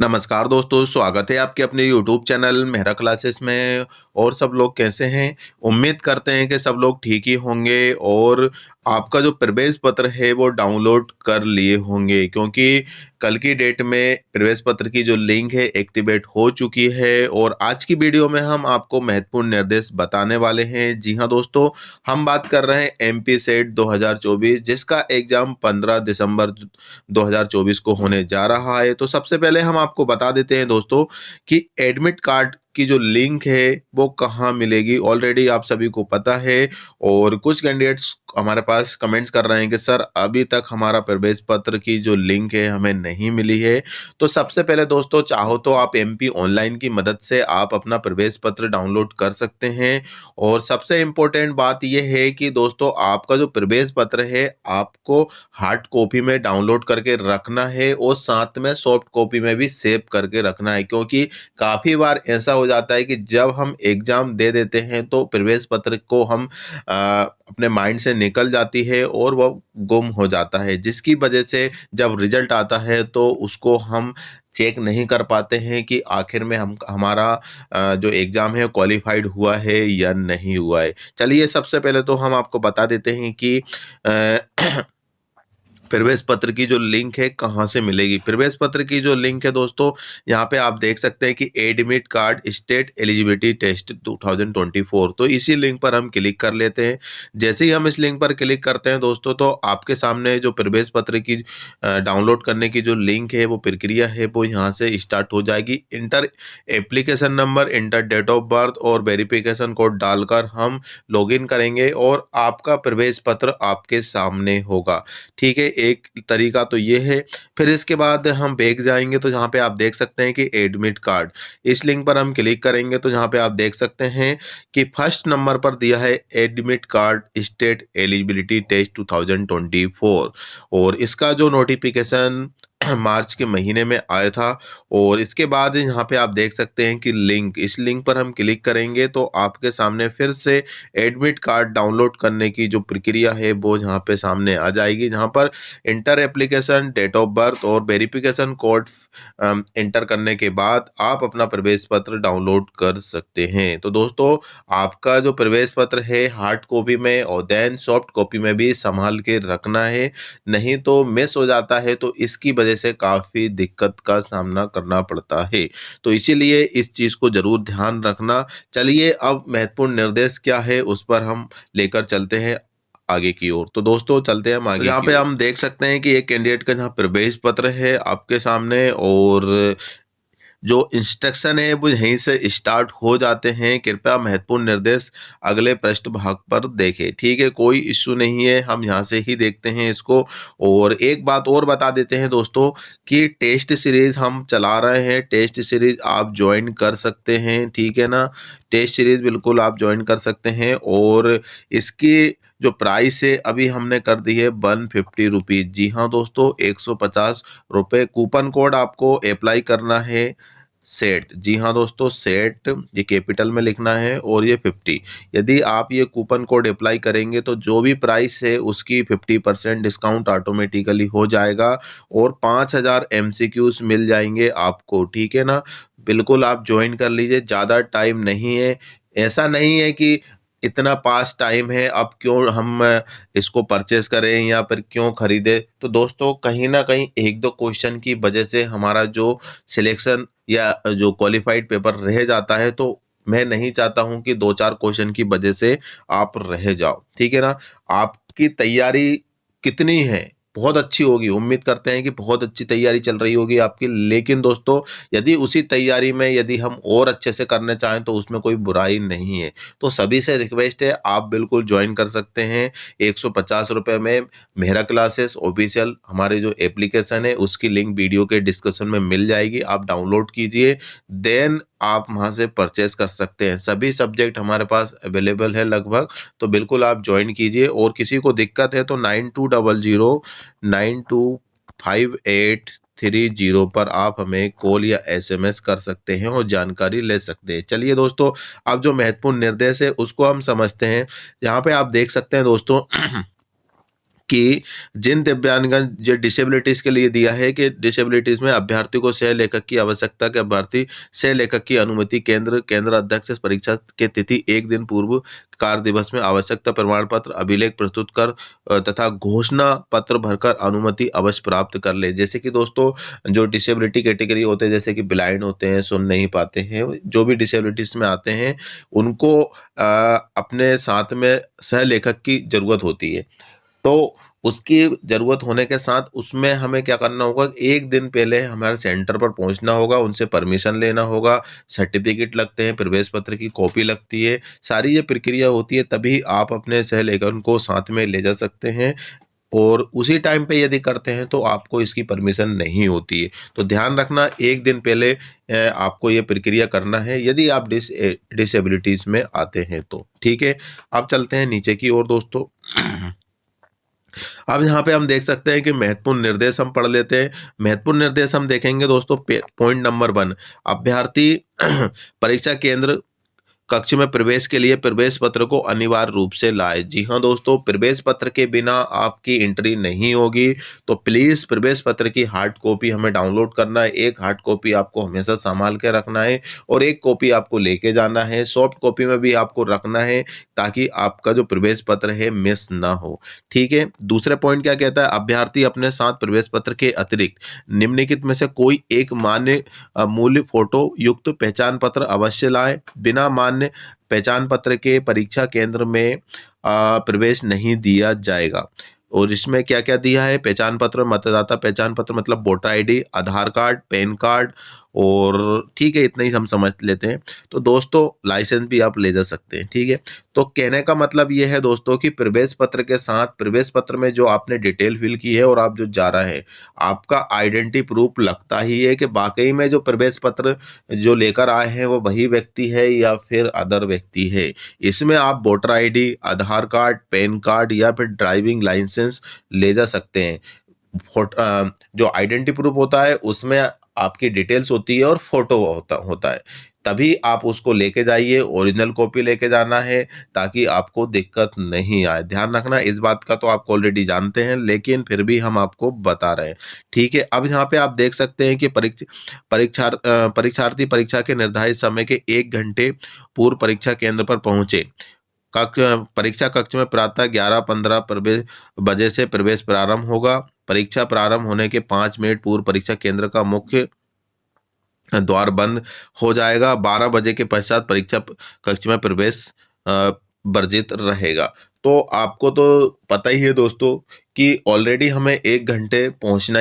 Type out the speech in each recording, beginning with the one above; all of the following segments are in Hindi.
नमस्कार दोस्तों, स्वागत है आपके अपने यूट्यूब चैनल मेहरा क्लासेस में। और सब लोग कैसे हैं? उम्मीद करते हैं कि सब लोग ठीक ही होंगे और आपका जो प्रवेश पत्र है वो डाउनलोड कर लिए होंगे, क्योंकि कल की डेट में प्रवेश पत्र की जो लिंक है एक्टिवेट हो चुकी है। और आज की वीडियो में हम आपको महत्वपूर्ण निर्देश बताने वाले हैं। जी हाँ दोस्तों, हम बात कर रहे हैं एमपी सेट 2024, जिसका एग्जाम 15 दिसंबर 2024 को होने जा रहा है। तो सबसे पहले हम आपको बता देते हैं दोस्तों कि एडमिट कार्ड की जो लिंक है वो कहाँ मिलेगी। ऑलरेडी आप सभी को पता है और कुछ कैंडिडेट्स हमारे पास कमेंट्स कर रहे हैं कि सर अभी तक हमारा प्रवेश पत्र की जो लिंक है हमें नहीं मिली है। तो सबसे पहले दोस्तों, चाहो तो आप एमपी ऑनलाइन की मदद से आप अपना प्रवेश पत्र डाउनलोड कर सकते हैं। और सबसे इम्पोर्टेंट बात यह है कि दोस्तों, आपका जो प्रवेश पत्र है आपको हार्ड कॉपी में डाउनलोड करके रखना है और साथ में सॉफ्ट कॉपी में भी सेव करके रखना है, क्योंकि काफ़ी बार ऐसा हो जाता है कि जब हम एग्ज़ाम दे देते हैं तो प्रवेश पत्र को हम अपने माइंड से निकल जाती है और वो गुम हो जाता है, जिसकी वजह से जब रिजल्ट आता है तो उसको हम चेक नहीं कर पाते हैं कि आखिर में हम हमारा जो एग्ज़ाम है क्वालिफाइड हुआ है या नहीं हुआ है। चलिए सबसे पहले तो हम आपको बता देते हैं कि प्रवेश पत्र की जो लिंक है कहाँ से मिलेगी। प्रवेश पत्र की जो लिंक है दोस्तों, यहाँ पे आप देख सकते हैं कि admit card state eligibility test 2024, तो इसी लिंक पर हम क्लिक कर लेते हैं। जैसे ही हम इस लिंक पर क्लिक करते हैं दोस्तों, तो आपके सामने जो प्रवेश पत्र की डाउनलोड करने की जो लिंक है वो प्रक्रिया है वो यहाँ से स्टार्ट हो जाएगी। Enter application number, enter date of birth और वेरिफिकेशन कोड डालकर हम लॉगिन करेंगे और आपका प्रवेश पत्र आपके सामने होगा। ठीक है, एक तरीका तो ये है। फिर इसके बाद हम बैक जाएंगे तो यहाँ पे आप देख सकते हैं कि एडमिट कार्ड, इस लिंक पर हम क्लिक करेंगे तो यहाँ पे आप देख सकते हैं कि फर्स्ट नंबर पर दिया है admit card state eligibility test 2024। और इसका जो नोटिफिकेशन मार्च के महीने में आया था। और इसके बाद यहाँ पे आप देख सकते हैं कि लिंक, इस लिंक पर हम क्लिक करेंगे तो आपके सामने फिर से एडमिट कार्ड डाउनलोड करने की जो प्रक्रिया है वो यहाँ पे सामने आ जाएगी, जहाँ पर enter application, date of birth और वेरिफिकेशन कोड इंटर करने के बाद आप अपना प्रवेश पत्र डाउनलोड कर सकते हैं। तो दोस्तों, आपका जो प्रवेश पत्र है हार्ड कॉपी में और देन सॉफ्ट कॉपी में भी संभाल के रखना है, नहीं तो मिस हो जाता है तो इसकी वजह से काफ़ी दिक्कत का सामना करना पड़ता है। तो इसीलिए इस चीज़ को ज़रूर ध्यान रखना। चलिए अब महत्वपूर्ण निर्देश क्या है उस पर हम लेकर चलते हैं आगे की ओर। तो दोस्तों चलते हैं हम आगे। यहाँ पे हम देख सकते हैं कि एक कैंडिडेट का जहाँ प्रवेश पत्र है आपके सामने और जो इंस्ट्रक्शन है वो यहीं से स्टार्ट हो जाते हैं। कृपया महत्वपूर्ण निर्देश अगले पृष्ठ भाग पर देखें। ठीक है, कोई इश्यू नहीं है, हम यहाँ से ही देखते हैं इसको। और एक बात और बता देते हैं दोस्तों कि टेस्ट सीरीज हम चला रहे हैं, टेस्ट सीरीज आप ज्वाइन कर सकते हैं। ठीक है ना, टेस्ट सीरीज बिल्कुल आप ज्वाइन कर सकते हैं। और इसकी जो प्राइस है अभी हमने कर दी है 150 रुपीज़। जी हाँ दोस्तों, 150 रुपये। कूपन कोड आपको अप्लाई करना है सेट। जी हाँ दोस्तों, सेट ये कैपिटल में लिखना है और ये 50। यदि आप ये कूपन कोड अप्लाई करेंगे तो जो भी प्राइस है उसकी 50% डिस्काउंट ऑटोमेटिकली हो जाएगा और 5000 MCQs मिल जाएंगे आपको। ठीक है ना, बिल्कुल आप ज्वाइन कर लीजिए, ज़्यादा टाइम नहीं है। ऐसा नहीं है कि इतना पास टाइम है अब क्यों हम इसको परचेस करें या फिर क्यों खरीदें। तो दोस्तों, कहीं ना कहीं एक दो क्वेश्चन की वजह से हमारा जो सिलेक्शन या जो क्वालिफाइड पेपर रह जाता है, तो मैं नहीं चाहता हूं कि दो चार क्वेश्चन की वजह से आप रह जाओ। ठीक है ना, आपकी तैयारी कितनी है? बहुत अच्छी होगी, उम्मीद करते हैं कि बहुत अच्छी तैयारी चल रही होगी आपकी। लेकिन दोस्तों, यदि उसी तैयारी में यदि हम और अच्छे से करना चाहें तो उसमें कोई बुराई नहीं है। तो सभी से रिक्वेस्ट है, आप बिल्कुल ज्वाइन कर सकते हैं 150 रुपये में। मेहरा क्लासेस ऑफिशियल हमारे जो एप्लीकेशन है उसकी लिंक वीडियो के डिस्क्रिप्शन में मिल जाएगी, आप डाउनलोड कीजिए, देन आप वहां से परचेस कर सकते हैं। सभी सब्जेक्ट हमारे पास अवेलेबल है लगभग, तो बिल्कुल आप ज्वाइन कीजिए। और किसी को दिक्कत है तो 9200925830 पर आप हमें कॉल या SMS कर सकते हैं और जानकारी ले सकते हैं। चलिए दोस्तों, अब जो महत्वपूर्ण निर्देश है उसको हम समझते हैं। यहाँ पे आप देख सकते हैं दोस्तों कि जिन दिव्यांगन जो डिसेबिलिटीज के लिए दिया है कि डिसेबिलिटीज में अभ्यर्थी को सह लेखक की आवश्यकता के अभ्यर्थी सह लेखक की अनुमति केंद्र अध्यक्ष से परीक्षा के तिथि एक दिन पूर्व कार्य दिवस में आवश्यकता प्रमाण पत्र अभिलेख प्रस्तुत कर तथा घोषणा पत्र भरकर अनुमति अवश्य प्राप्त कर ले। जैसे कि दोस्तों जो डिसेबिलिटी कैटेगरी होते हैं, जैसे कि ब्लाइंड होते हैं, सुन नहीं पाते हैं, जो भी डिसेबिलिटीज में आते हैं उनको अपने साथ में सह लेखक की जरूरत होती है। तो उसकी ज़रूरत होने के साथ उसमें हमें क्या करना होगा, एक दिन पहले हमारे सेंटर पर पहुंचना होगा, उनसे परमिशन लेना होगा, सर्टिफिकेट लगते हैं, प्रवेश पत्र की कॉपी लगती है, सारी ये प्रक्रिया होती है, तभी आप अपने सह लेखन को साथ में ले जा सकते हैं। और उसी टाइम पे यदि करते हैं तो आपको इसकी परमिशन नहीं होती है। तो ध्यान रखना, एक दिन पहले आपको ये प्रक्रिया करना है यदि आप डिसेबिलिटीज़ में आते हैं तो। ठीक है, अब चलते हैं नीचे की ओर दोस्तों। अब यहाँ पे हम देख सकते हैं कि महत्वपूर्ण निर्देश हम पढ़ लेते हैं। महत्वपूर्ण निर्देश हम देखेंगे दोस्तों, पॉइंट नंबर 1, अभ्यर्थी परीक्षा केंद्र कक्ष में प्रवेश के लिए प्रवेश पत्र को अनिवार्य रूप से लाए। जी हाँ दोस्तों, प्रवेश पत्र के बिना आपकी एंट्री नहीं होगी, तो प्लीज़ प्रवेश पत्र की हार्ड कॉपी हमें डाउनलोड करना है। एक हार्ड कॉपी आपको हमेशा संभाल के रखना है और एक कॉपी आपको लेके जाना है। सॉफ्ट कॉपी में भी आपको रखना है ताकि आपका जो प्रवेश पत्र है मिस ना हो। ठीक है, दूसरा पॉइंट क्या कहता है, अभ्यर्थी अपने साथ प्रवेश पत्र के अतिरिक्त निम्नलिखित में से कोई एक मान्य मूल्य फोटो युक्त पहचान पत्र अवश्य लाएं। बिना मान्य पहचान पत्र के परीक्षा केंद्र में प्रवेश नहीं दिया जाएगा। और इसमें क्या क्या दिया है, पहचान पत्र, मतदाता पहचान पत्र मतलब वोटर आईडी, आधार कार्ड, पैन कार्ड, और ठीक है इतना ही हम समझ लेते हैं। तो दोस्तों लाइसेंस भी आप ले जा सकते हैं। ठीक है, तो कहने का मतलब ये है दोस्तों कि प्रवेश पत्र के साथ, प्रवेश पत्र में जो आपने डिटेल फिल की है और आप जो जा रहे हैं, आपका आइडेंटिटी प्रूफ लगता ही है कि वाकई में जो प्रवेश पत्र जो लेकर आए हैं वो वही व्यक्ति है या फिर अदर व्यक्ति है। इसमें आप वोटर आईडी, आधार कार्ड, पैन कार्ड या फिर ड्राइविंग लाइसेंस ले जा सकते हैं। जो आइडेंटिटी प्रूफ होता है उसमें आपकी डिटेल्स होती है और फोटो होता है, तभी आप उसको लेके जाइए। ओरिजिनल कॉपी लेके जाना है ताकि आपको दिक्कत नहीं आए। ध्यान रखना, इस बात का तो आप ऑलरेडी जानते हैं लेकिन फिर भी हम आपको बता रहे हैं। ठीक है, अब यहाँ पे आप देख सकते हैं कि परीक्षार्थी परीक्षा के निर्धारित समय के 1 घंटे पूर्व परीक्षा केंद्र पर पहुंचे। परीक्षा कक्ष में प्रातः 11:15 बजे से प्रवेश प्रारंभ होगा। परीक्षा प्रारंभ होने के 5 मिनट पूर्व परीक्षा केंद्र का मुख्य द्वार बंद हो जाएगा। 12 बजे के पश्चात परीक्षा कक्ष में प्रवेश वर्जित रहेगा। तो आपको तो पता ही है दोस्तों कि ऑलरेडी हमें 1 घंटे पहुंचना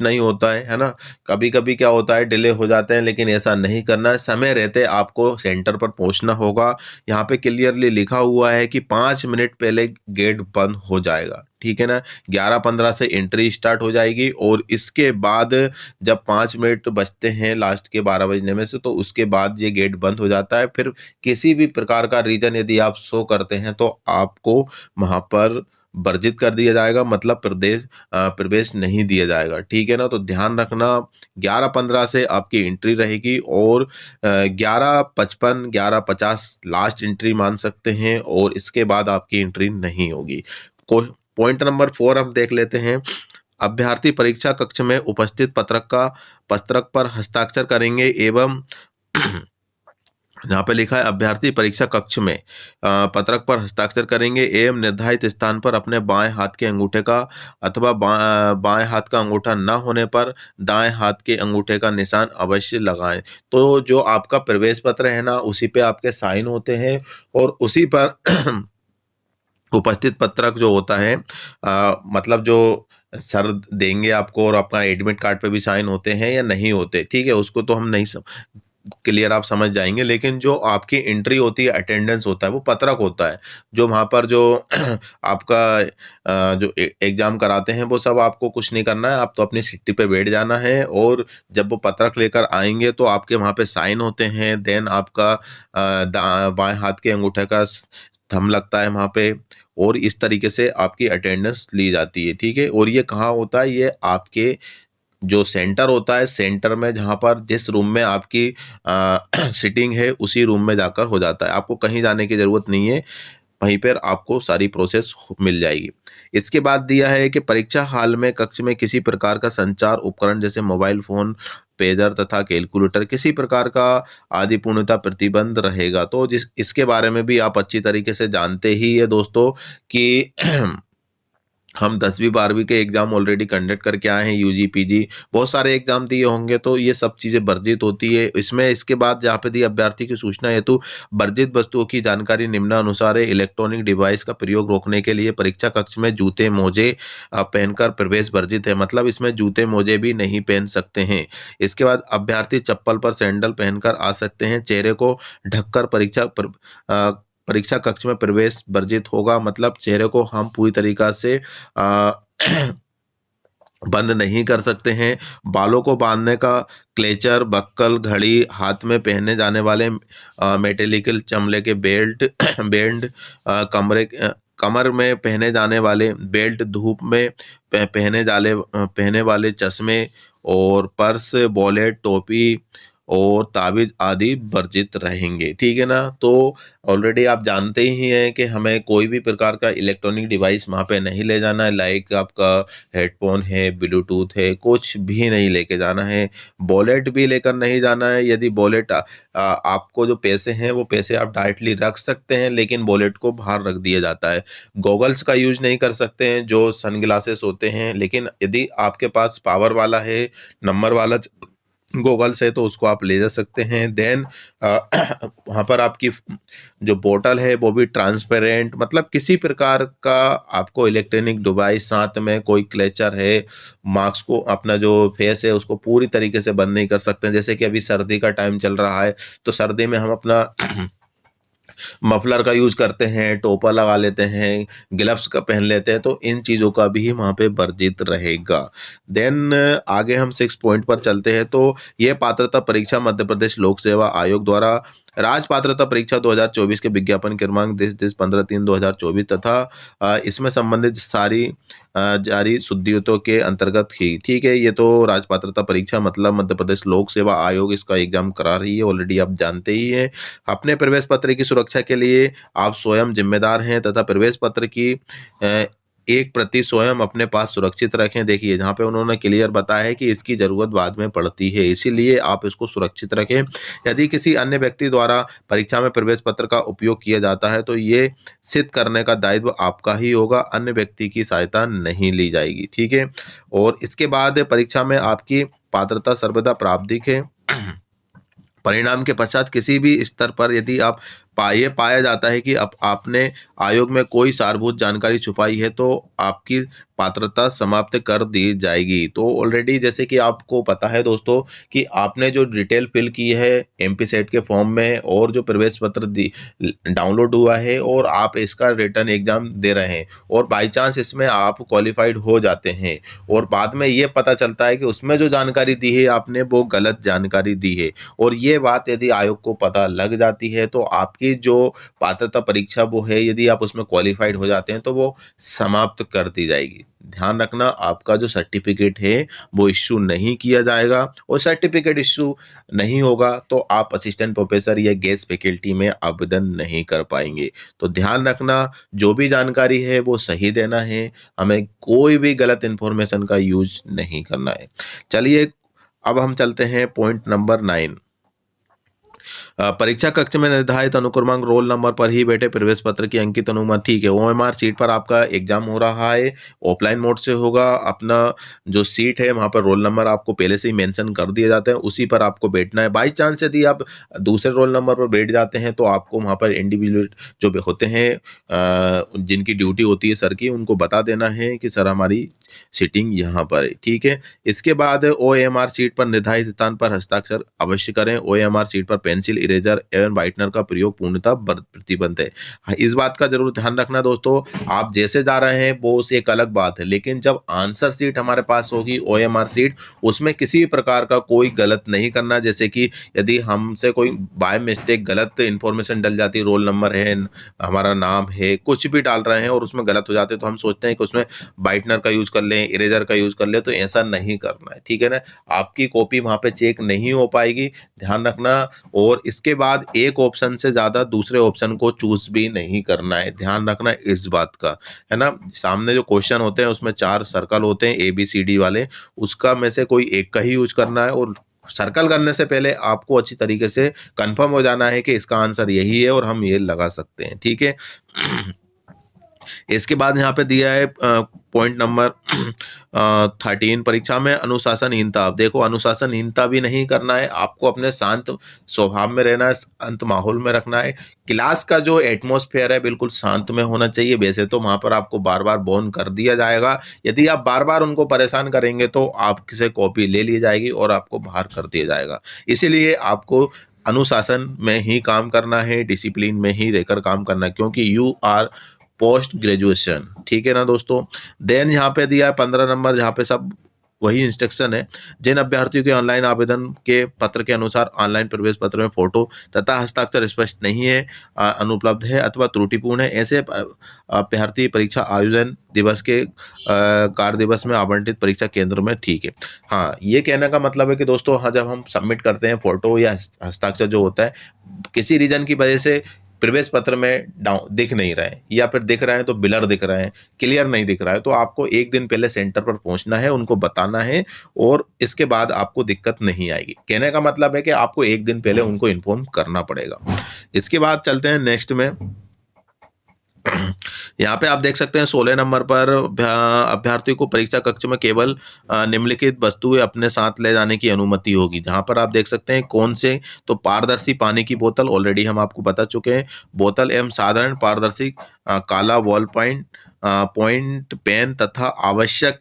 ही होता है ना। कभी कभी क्या होता है, डिले हो जाते हैं, लेकिन ऐसा नहीं करना है। समय रहते आपको सेंटर पर पहुंचना होगा। यहाँ पे क्लियरली लिखा हुआ है कि 5 मिनट पहले गेट बंद हो जाएगा। ठीक है ना, 11:15 से एंट्री स्टार्ट हो जाएगी और इसके बाद जब 5 मिनट बचते हैं लास्ट के 12 बजने में से, तो उसके बाद ये गेट बंद हो जाता है। फिर किसी भी प्रकार का रीजन यदि आप शो करते हैं तो आपको वहाँ पर वर्जित कर दिया जाएगा, मतलब प्रवेश नहीं दिया जाएगा। ठीक है ना, तो ध्यान रखना, 11:15 से आपकी एंट्री रहेगी और 11:55 11:50 लास्ट एंट्री मान सकते हैं और इसके बाद आपकी एंट्री नहीं होगी। पॉइंट नंबर 4 हम देख लेते हैं। अभ्यर्थी परीक्षा कक्ष में उपस्थित पत्रक पर हस्ताक्षर करेंगे एवं यहाँ पे लिखा है अभ्यर्थी परीक्षा कक्ष में पत्रक पर हस्ताक्षर करेंगे एवं निर्धारित स्थान पर अपने बाएं हाथ के अंगूठे का अथवा बाएं हाथ का अंगूठा न होने पर दाएं हाथ के अंगूठे का निशान अवश्य लगाएं। तो जो आपका प्रवेश पत्र है ना, उसी पे आपके साइन होते हैं और उसी पर उपस्थित पत्रक जो होता है मतलब जो सर देंगे आपको, और अपना एडमिट कार्ड पे भी साइन होते हैं या नहीं होते। ठीक है, उसको तो हम नहीं क्लियर आप समझ जाएंगे, लेकिन जो आपकी एंट्री होती है, अटेंडेंस होता है, वो पत्रक होता है। जो वहाँ पर जो आपका जो एग्जाम कराते हैं वो सब आपको कुछ नहीं करना है, आप तो अपनी सीट पे बैठ जाना है और जब वो पत्रक लेकर आएंगे तो आपके वहाँ पे साइन होते हैं। देन आपका बाएं हाथ के अंगूठे का थंब लगता है वहाँ पे और इस तरीके से आपकी अटेंडेंस ली जाती है। ठीक है, और ये कहाँ होता है, ये आपके जो सेंटर होता है, सेंटर में जहाँ पर जिस रूम में आपकी सिटिंग है उसी रूम में जाकर हो जाता है। आपको कहीं जाने की ज़रूरत नहीं है। वहीं पर आपको सारी प्रोसेस मिल जाएगी। इसके बाद दिया है कि परीक्षा हाल में कक्ष में किसी प्रकार का संचार उपकरण जैसे मोबाइल फोन, पेजर तथा कैलकुलेटर किसी प्रकार का आदि पूर्णतः प्रतिबंध रहेगा। तो जिस इसके बारे में भी आप अच्छी तरीके से जानते ही है दोस्तों कि हम 10वीं 12वीं के एग्जाम ऑलरेडी कंडक्ट करके आए हैं, यूजी पीजी बहुत सारे एग्जाम दिए होंगे, तो ये सब चीज़ें वर्जित होती है इसमें। इसके बाद जहाँ पे दी अभ्यर्थी की सूचना हेतु वर्जित वस्तुओं की जानकारी निम्नानुसार है। इलेक्ट्रॉनिक डिवाइस का प्रयोग रोकने के लिए परीक्षा कक्ष में जूते मोजे पहनकर प्रवेश वर्जित है, मतलब इसमें जूते मोजे भी नहीं पहन सकते हैं। इसके बाद अभ्यर्थी चप्पल पर सैंडल पहनकर आ सकते हैं। चेहरे को ढककर परीक्षा कक्ष में प्रवेश वर्जित होगा, मतलब चेहरे को हम पूरी तरीका से अ, बंद नहीं कर सकते हैं। बालों को बांधने का क्लेचर, बक्कल, घड़ी, हाथ में पहने जाने वाले मेटेलिकल चमड़े के बेल्ट बैंड, कमर में पहने जाने वाले बेल्ट, धूप में पहने वाले चश्मे और पर्स, वॉलेट, टोपी और ताबीज आदि वर्जित रहेंगे। ठीक है ना। तो ऑलरेडी आप जानते ही हैं कि हमें कोई भी प्रकार का इलेक्ट्रॉनिक डिवाइस वहाँ पे नहीं ले जाना है, लाइक आपका हेडफोन है, ब्लूटूथ है, कुछ भी नहीं लेके जाना है। वॉलेट भी लेकर नहीं जाना है। यदि वॉलेट आपको जो पैसे हैं वो पैसे आप डायरेक्टली रख सकते हैं, लेकिन वॉलेट को बाहर रख दिया जाता है। गॉगल्स का यूज नहीं कर सकते हैं जो सनग्लासेस होते हैं, लेकिन यदि आपके पास पावर वाला है, नंबर वाला गूगल्स है तो उसको आप ले जा सकते हैं। देन वहाँ पर आपकी जो बोतल है वो भी ट्रांसपेरेंट, मतलब किसी प्रकार का आपको इलेक्ट्रॉनिक डिवाइस साथ में कोई क्लेचर है, मास्क को अपना जो फेस है उसको पूरी तरीके से बंद नहीं कर सकते हैं। जैसे कि अभी सर्दी का टाइम चल रहा है तो सर्दी में हम अपना मफलर का यूज करते हैं, टोपा लगा लेते हैं, ग्लव्स का पहन लेते हैं, तो इन चीज़ों का भी वहाँ पे वर्जित रहेगा। देन आगे हम 6 पॉइंट पर चलते हैं। तो ये पात्रता परीक्षा मध्य प्रदेश लोक सेवा आयोग द्वारा राज्य पात्रता परीक्षा 2024 के विज्ञापन क्रमांक 10-15-3-2024 तथा इसमें संबंधित सारी जारी शुद्धियों के अंतर्गत ही। ठीक है, ये तो राज्य पात्रता परीक्षा मतलब मध्य प्रदेश लोक सेवा आयोग इसका एग्जाम करा रही है, ऑलरेडी आप जानते ही हैं। अपने प्रवेश पत्र की सुरक्षा के लिए आप स्वयं जिम्मेदार हैं तथा प्रवेश पत्र की एक प्रति स्वयं अपने पास सुरक्षित रखें। देखिए जहाँ पे उन्होंने क्लियर बताया है कि इसकी ज़रूरत बाद में पड़ती है, इसीलिए आप इसको सुरक्षित रखें। यदि किसी अन्य व्यक्ति द्वारा परीक्षा में प्रवेश पत्र का उपयोग किया जाता है तो ये सिद्ध करने का दायित्व आपका ही होगा, अन्य व्यक्ति की सहायता नहीं ली जाएगी। ठीक है। और इसके बाद परीक्षा में आपकी पात्रता सर्वदा प्रावधिक है। परिणाम के पश्चात किसी भी स्तर पर यदि आप पाया जाता है कि अब आपने आयोग में कोई सारभूत जानकारी छुपाई है तो आपकी पात्रता समाप्त कर दी जाएगी। तो ऑलरेडी जैसे कि आपको पता है दोस्तों कि आपने जो डिटेल फिल की है एमपी सेट के फॉर्म में और जो प्रवेश पत्र डाउनलोड हुआ है और आप इसका रिटर्न एग्जाम दे रहे हैं और बाय चांस इसमें आप क्वालिफाइड हो जाते हैं और बाद में ये पता चलता है कि उसमें जो जानकारी दी है आपने वो गलत जानकारी दी है, और ये बात यदि आयोग को पता लग जाती है तो आपकी जो पात्रता परीक्षा वो है यदि आप उसमें क्वालिफाइड हो जाते हैं तो वो समाप्त कर दी जाएगी। ध्यान रखना आपका जो सर्टिफिकेट है वो इश्यू नहीं किया जाएगा, और सर्टिफिकेट इश्यू नहीं होगा तो आप असिस्टेंट प्रोफेसर या गेस्ट फैकल्टी में आवेदन नहीं कर पाएंगे। तो ध्यान रखना जो भी जानकारी है वो सही देना है, हमें कोई भी गलत इन्फॉर्मेशन का यूज नहीं करना है। चलिए अब हम चलते हैं पॉइंट नंबर 9। परीक्षा कक्ष में निर्धारित अनुक्रमांक रोल नंबर पर ही बैठे प्रवेश पत्र की अंकित अनुमति। ठीक है, ओएमआर सीट पर आपका एग्जाम हो रहा है, ऑफलाइन मोड से होगा। अपना जो सीट है वहाँ पर रोल नंबर आपको पहले से ही मेंशन कर दिए जाते हैं, उसी पर आपको बैठना है। बाई चांस यदि आप दूसरे रोल नंबर पर बैठ जाते हैं तो आपको वहाँ पर इंडिविजुअल जो होते हैं जिनकी ड्यूटी होती है सर की, उनको बता देना है कि सर हमारी सीटिंग यहाँ पर है। ठीक है। इसके बाद ओएमआर सीट पर निर्धारित स्थान पर हस्ताक्षर अवश्य करें। ओएमआर सीट पर पेंसिल, इरेजर एवं व्हाइटनर का प्रयोग पूर्णतः प्रतिबंध है। इस बात का जरूर ध्यान रखना दोस्तों, आप जैसे जा रहे हैं वो उसे एक अलग बात है, लेकिन जब आंसर सीट हमारे पास होगी ओएमआर सीट, उसमें किसी प्रकार का कोई गलत नहीं करना। जैसे कि यदि हमसे कोई बाय मिस्टेक गलत इन्फॉर्मेशन डल जाती, रोल नंबर है, हमारा नाम है, कुछ भी डाल रहे हैं और उसमें गलत हो जाते तो हम सोचते हैं कि उसमें व्हाइटनर का यूज कर लें, इरेजर का यूज कर लें, तो ऐसा नहीं करना है। ठीक है ना। आपकी कॉपी वहां पे चेक नहीं हो पाएगी, ध्यान रखना। और इसके बाद एक ऑप्शन से ज़्यादा दूसरे ऑप्शन को चूज भी नहीं करना है, ध्यान रखना इस बात का, है ना। सामने जो क्वेश्चन होते हैं उसमें 4 सर्कल होते हैं ABCD वाले, उसका में से कोई एक का ही यूज करना है, और सर्कल करने से पहले आपको अच्छी तरीके से कंफर्म हो जाना है कि इसका आंसर यही है और हम ये लगा सकते हैं, ठीक है। इसके बाद यहाँ पे दिया है पॉइंट नंबर 13, परीक्षा में अनुशासनहीनता। अब देखो, अनुशासनहीनता भी नहीं करना है, आपको अपने शांत स्वभाव में रहना है, शांत माहौल में रखना है। क्लास का जो एटमॉस्फेयर है बिल्कुल शांत में होना चाहिए। वैसे तो वहाँ पर आपको बार बार बोन कर दिया जाएगा, यदि आप बार बार उनको परेशान करेंगे तो आपसे कॉपी ले ली जाएगी और आपको बाहर कर दिया जाएगा। इसीलिए आपको अनुशासन में ही काम करना है, डिसिप्लिन में ही रहकर काम करना है, क्योंकि यू आर पोस्ट ग्रेजुएशन, ठीक है ना दोस्तों। देन यहाँ पे दिया है 15 नंबर, जहाँ पे सब वही इंस्ट्रक्शन है। जिन अभ्यर्थियों के ऑनलाइन आवेदन के पत्र के अनुसार ऑनलाइन प्रवेश पत्र में फोटो तथा हस्ताक्षर स्पष्ट नहीं है, अनुपलब्ध है अथवा त्रुटिपूर्ण है, ऐसे अभ्यर्थी परीक्षा आयोजन दिवस के कार्य दिवस में आवंटित परीक्षा केंद्र में, ठीक है। हाँ, ये कहने का मतलब है कि दोस्तों, हाँ, जब हम सबमिट करते हैं फोटो या हस्ताक्षर जो होता है, किसी रीजन की वजह से प्रवेश पत्र में डाउन दिख नहीं रहा है, या फिर दिख रहा है तो ब्लर दिख रहा है, क्लियर नहीं दिख रहा है, तो आपको एक दिन पहले सेंटर पर पहुंचना है, उनको बताना है, और इसके बाद आपको दिक्कत नहीं आएगी। कहने का मतलब है कि आपको एक दिन पहले उनको इन्फॉर्म करना पड़ेगा। इसके बाद चलते हैं नेक्स्ट में। यहाँ पे आप देख सकते हैं 16 नंबर पर अभ्यर्थी को परीक्षा कक्ष में केवल निम्नलिखित वस्तुएं अपने साथ ले जाने की अनुमति होगी। जहाँ पर आप देख सकते हैं कौन से, तो पारदर्शी पानी की बोतल, ऑलरेडी हम आपको बता चुके हैं, बोतल एवं साधारण पारदर्शी काला वॉल पॉइंट पेन तथा आवश्यक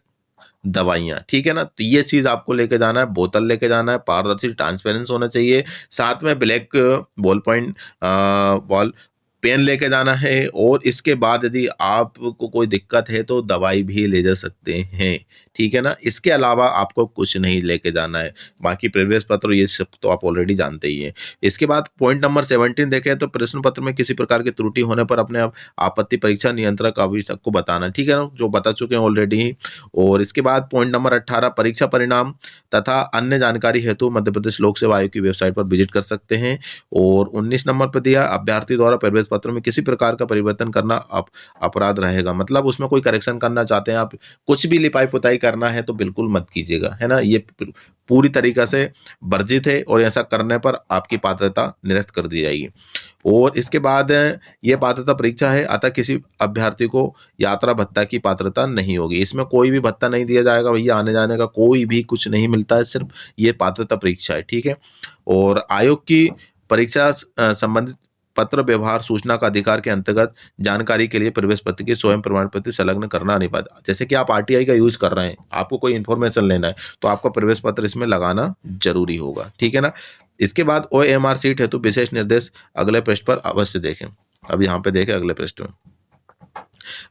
दवाइयाँ, ठीक है ना। तो ये चीज आपको लेके जाना है, बोतल लेके जाना है, पारदर्शी ट्रांसपेरेंस होना चाहिए, साथ में black ball point ball pen लेके जाना है, और इसके बाद यदि आपको कोई दिक्कत है तो दवाई भी ले जा सकते हैं, ठीक है ना। इसके अलावा आपको कुछ नहीं लेके जाना है, बाकी प्रवेश पत्र ये सब तो आप ऑलरेडी जानते ही हैं। इसके बाद पॉइंट नंबर 17 देखें तो प्रश्न पत्र में किसी प्रकार की त्रुटि होने पर अपने आपत्ति परीक्षा नियंत्रक अभिषेक को बताना, ठीक है ना, जो बता चुके हैं ऑलरेडी। और इसके बाद पॉइंट नंबर 18, परीक्षा परिणाम तथा अन्य जानकारी हेतु मध्य प्रदेश लोक सेवा आयोग की वेबसाइट पर विजिट कर सकते हैं। और 19 नंबर पर दिया, अभ्यर्थी द्वारा प्रवेश पत्र में किसी प्रकार का परिवर्तन करना अपराध रहेगा। मतलब उसमें कोई करेक्शन करना चाहते हैं आप, कुछ भी लिपाई पुताई करना है तो बिल्कुल मत कीजिएगा, है ना। ये पूरी तरीका से वर्जित है, और ऐसा करने पर आपकी पात्रता निरस्त कर दी जाएगी। और इसके बाद ये पात्रता परीक्षा है, अतः किसी अभ्यर्थी को यात्रा भत्ता की पात्रता नहीं होगी। इसमें कोई भी भत्ता नहीं दिया जाएगा भैया, आने जाने का कोई भी कुछ नहीं मिलता है, सिर्फ ये पात्रता परीक्षा है, ठीक है। और आयोग की परीक्षा संबंधित पत्र व्यवहार सूचना का अधिकार के अंतर्गत जानकारी के लिए प्रवेश पत्र की स्वयं प्रमाण पत्र संलग्न करना अनिवार्य। जैसे कि आप RTI का यूज कर रहे हैं, आपको कोई इन्फॉर्मेशन लेना है तो आपका प्रवेश पत्र इसमें लगाना जरूरी होगा, ठीक है ना। इसके बाद OMR सीट हेतु विशेष निर्देश अगले पृष्ठ पर अवश्य देखें। अब यहाँ पे देखें अगले पृष्ठ में,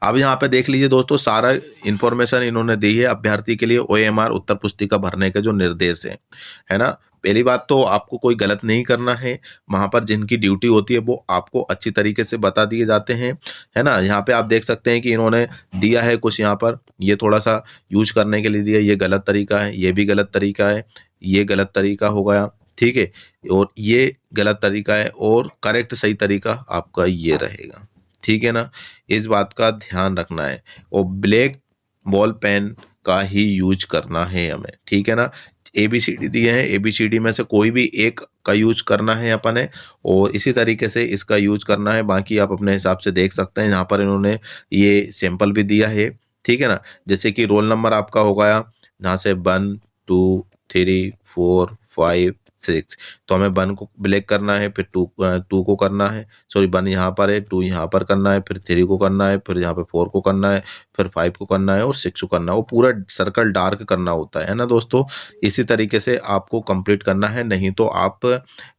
अब यहाँ पे देख लीजिए दोस्तों, सारा इन्फॉर्मेशन इन्होंने दी है अभ्यर्थी के लिए। OMR उत्तर पुस्तिका भरने के जो निर्देश है ना। पहली बात तो आपको कोई गलत नहीं करना है, वहां पर जिनकी ड्यूटी होती है वो आपको अच्छी तरीके से बता दिए जाते हैं, है ना। यहाँ पे आप देख सकते हैं कि इन्होंने दिया है कुछ, यहाँ पर ये थोड़ा सा यूज करने के लिए दिया, ये गलत तरीका है, ये भी गलत तरीका है, ये गलत तरीका हो गया, ठीक है, और ये गलत तरीका है, और करेक्ट सही तरीका आपका ये रहेगा, ठीक है ना। इस बात का ध्यान रखना है, और ब्लैक बॉल पेन का ही यूज करना है हमें, ठीक है ना। ABCD दिए हैं, ABCD में से कोई भी एक का यूज करना है अपन ने, और इसी तरीके से इसका यूज करना है। बाकी आप अपने हिसाब से देख सकते हैं, यहाँ पर इन्होंने ये सैंपल भी दिया है, ठीक है ना। जैसे कि रोल नंबर आपका हो गया यहाँ से 1 2 3 4 5 6, तो हमें 1 को ब्लैक करना है, फिर 2 को करना है, सॉरी 1 यहाँ पर है, 2 यहाँ पर करना है, फिर 3 को करना है, फिर यहाँ पे 4 को करना है, फिर 5 को करना है, और 6 को करना है। वो पूरा सर्कल डार्क करना होता है ना दोस्तों। इसी तरीके से आपको कंप्लीट करना है, नहीं तो आप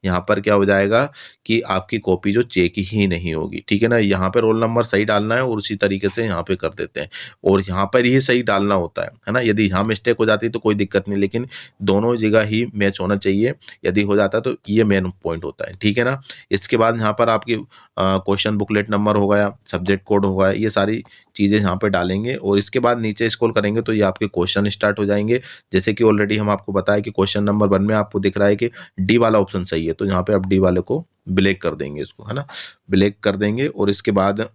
यहाँ पर क्या हो जाएगा कि आपकी कॉपी जो चेक ही नहीं होगी, ठीक है ना। यहाँ पे रोल नंबर सही डालना है, और उसी तरीके से यहाँ पे कर देते हैं, और यहाँ पर ही सही डालना होता है ना। यदि यहाँ मिस्टेक हो जाती है तो कोई दिक्कत नहीं, लेकिन दोनों जगह ही मैच होना चाहिए। यदि हो जाता है तो ये मेन पॉइंट होता है, ठीक है ना। इसके बाद यहाँ पर आपकी क्वेश्चन बुकलेट नंबर हो गया, सब्जेक्ट कोड हो गया, ये सारी चीज़ें यहाँ पे डालेंगे और इसके बाद नीचे स्क्रॉल करेंगे तो ये आपके क्वेश्चन स्टार्ट हो जाएंगे। जैसे कि ऑलरेडी हम आपको बताया कि क्वेश्चन नंबर 1 में आपको दिख रहा है कि डी वाला ऑप्शन सही है, तो यहाँ पे आप डी वाले को ब्लैक कर देंगे, इसको है ना, ब्लैक कर देंगे। और इसके बाद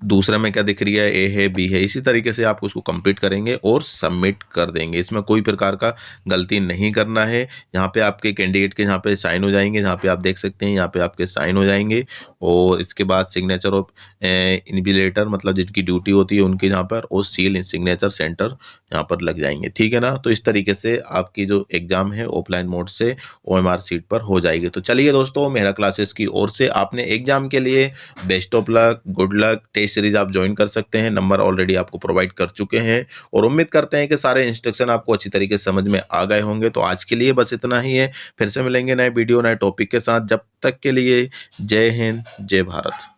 दूसरे में क्या दिख रही है, ए है, बी है, इसी तरीके से आप उसको कंप्लीट करेंगे और सबमिट कर देंगे। इसमें कोई प्रकार का गलती नहीं करना है। यहाँ पे आपके कैंडिडेट के यहाँ पे साइन हो जाएंगे, यहाँ पे आप देख सकते हैं, यहाँ पे आपके साइन हो जाएंगे। और इसके बाद सिग्नेचर ऑफ इन्विजिलेटर, मतलब जिनकी ड्यूटी होती है उनके यहाँ पर, और सील सिग्नेचर सेंटर यहाँ पर लग जाएंगे, ठीक है ना। तो इस तरीके से आपकी जो एग्जाम है ऑफलाइन मोड से OMR सीट पर हो जाएगी। तो चलिए दोस्तों, मेरा क्लासेस की ओर से आपने एग्जाम के लिए best of luck, good luck. Test series आप ज्वाइन कर सकते हैं, नंबर ऑलरेडी आपको प्रोवाइड कर चुके हैं और उम्मीद करते हैं कि सारे इंस्ट्रक्शन आपको अच्छी तरीके से समझ में आ गए होंगे। तो आज के लिए बस इतना ही है, फिर से मिलेंगे नए वीडियो नए टॉपिक के साथ। जब तक के लिए जय हिंद, जय भारत।